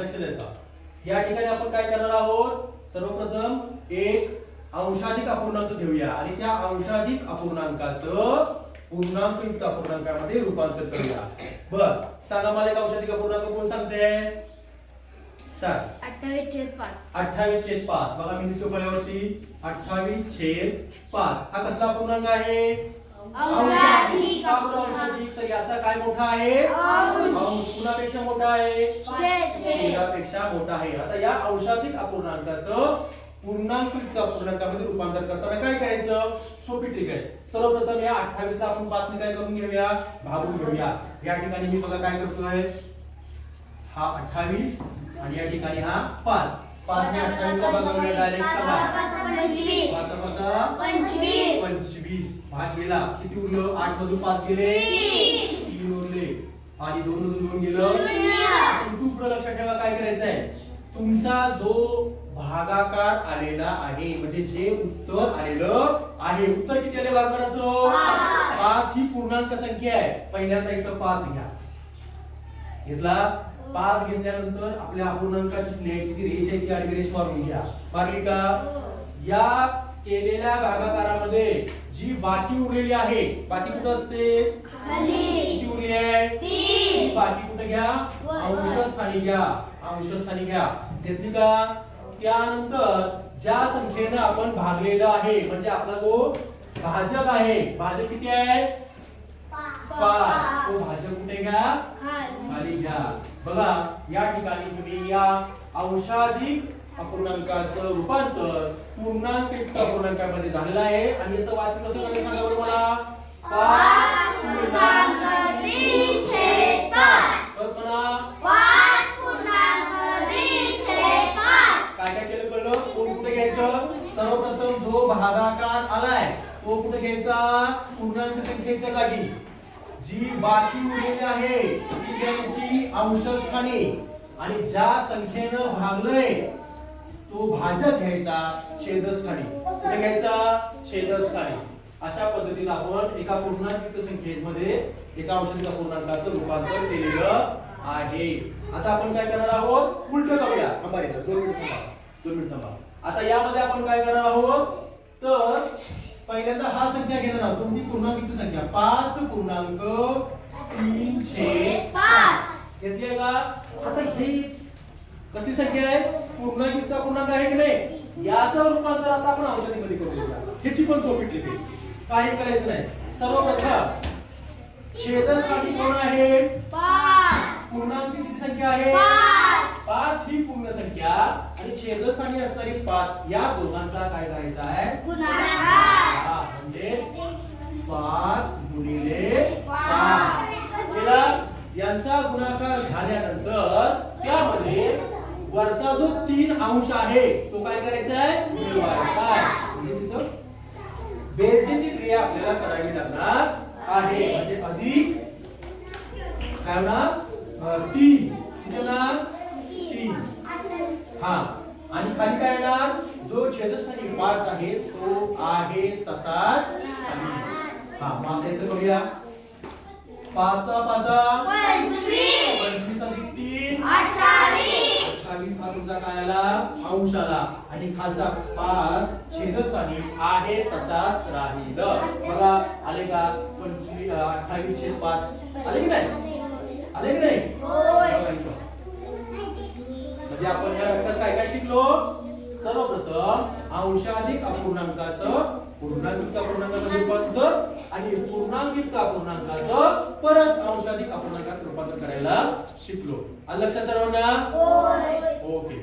लक्ष द्या. या ठिकाणी आपण काय करणार आहोत, सर्वप्रथम एक अंशाधिक अपूर्णांक घेऊया आणि त्या अंशाधिक अपूर्णांकाचं पूर्णांकयुक्त अपूर्णांकामध्ये रूपांतर करूया. बर सांगा मला एक अंशाधिक अपूर्णांक कोण सांगते? सांग. 28/5. 28/5. बघा मी लिहितो फळ्यावरती 28/5. हा कसला अपूर्णांक आहे? अंशाधिक. अंशाधिक. तर याचा काय मोठा आहे? अंश. कुणापेक्षा मोठा आहे? छेदापेक्षा मोठा आहे. आता या अंशाधिक अपूर्णांकाचं पूर्णांकयुक्त अपूर्णांकामध्ये रूपांतर करताना काय करायचं? सोपी ट्रिक आहे. सर्वप्रथम या 28 ला आपण 5 ने काय करून घेऊया? भागून घेऊया. या ठिकाणी मी बघा काय करतोय, हा 28 आणि या ठिकाणी हा 5. 5 ने 28 ला भागूया डायरेक्ट. 25 भाग गेला. किती उरलं? 8 मधून 5 गेले 3 उरले आणि 2 मधून 2 गेलं 0. तू पुढे लक्षात ठेवा काय करायचंय, तुमचा जो भागाकार आलेला आहे म्हणजे जे उत्तर आलेलं आहे, उत्तर किती आले भागाकाराचं? 5 ही पूर्णांक संख्या आहे. पहिल्यांदा इथं 5 घ्या. घेतला. 5 घेतल्यानंतर आपल्या अपूर्णांकाची लिहायची जी रेष आहे ती आडवी रेष मारून घ्या. मारली का? या केलेल्या भागाकारामध्ये जी बाकी उरलेली आहे, बाकी कुठे असते? किती उरली आहे? 3. बाकी कुठे घ्या? अंशस्थानी घ्या. अंशस्थानी घ्या. घेतली का? त्यानंतर ज्या संख्येने आपण भागलेलं आहे म्हणजे आपला जो भाजक आहे, भाजक किती आहे? 5. तो भाजक कुठे घ्या? खाली घ्या. बघा या ठिकाणी तुम्ही या अंशाधिक अपूर्णांकाचं रूपांतर पूर्णांकयुक्त अपूर्णांकामध्ये झालेलं आहे आणि याचं वाचन कसं करायचं सांगा बरं मला? 5.3/5. कल्पना काय काय केलं कळलं? कोण कुठे घ्यायचं? सर्वप्रथम जो भागाकार आलाय तो कुठे घ्यायचा? पूर्णांक संख्येच्या जागी. जी बाकी उरलेली आहे ती घ्यायची अंशस्थानी आणि ज्या संख्येनं भागलंय तो भाजक घ्यायचा छेदस्थानी. कुठे घ्यायचा? छेदस्थानी. अशा पद्धतीने आपण एका पूर्णांकयुक्त संख्येमध्ये एका अंशाधिक अपूर्णांकाचं रूपांतर केलेलं आहे. आता आपण काय करणार आहोत? उलट करूया. थांबा रे 2 मिनिट थांबा. आता यामध्ये आपण काय करणार आहोत, तर पहिल्यांदा हा संख्या घेणार आहोत. कोणती? पूर्णांकयुक्त संख्या. 5.3/5 घेतली का? आता ही कसली संख्या आहे? पूर्णांकयुक्त अपूर्णांक आहे की नाही? याचं रूपांतर आता आपण अंशाधिकमध्ये करूया. ह्याची पण सोपी ट्रिक आहे. काही करायचं नाही. सर्वप्रथम छेदस्थानी कोण आहे? 5. पूर्णांक किती संख्या आहे? 5 ही पूर्ण संख्या आणि छेदस्थानी असणारी 5 या दोघांचा काय करायचा आहे? गुणाकार. म्हणजे 5 गुणिले 5 केला. यांचा गुणाकार झाल्यानंतर त्यामध्ये वरचा जो 3 अंश आहे तो काय करायचा आहे? मिळवायचा आहे. म्हणजे तिथं बेरजेची क्रिया आपल्याला करावी लागणार आहे. म्हणजे अधिक काय होणार? 3. किती होणार? 3. हा आणि खाली काय येणार? जो छेदस्थानी 5 आहे तो आहे तसाच खाली. हा मग त्याचं करूया. 5 चा 5 25 अधिक 3 28 हा तुमचा काय आला? अंश आला आणि खालचा 5 छेदस्थानी आहे तसाच राहिलं. बघा आले का? 28/5 आले की नाही? आले की नाही? म्हणजे आपण या व्याख्यानात काय काय शिकलो? सर्वप्रथम अंशाधिक अपूर्णांकाचं पूर्णांकयुक्त अपूर्णांकामध्ये रूपांतर आणि पूर्णांकयुक्त अपूर्णांकाचं परत अंशाधिक अपूर्णांकात रूपांतर करायला शिकलो. आलं लक्षात सर्वांना? ओके.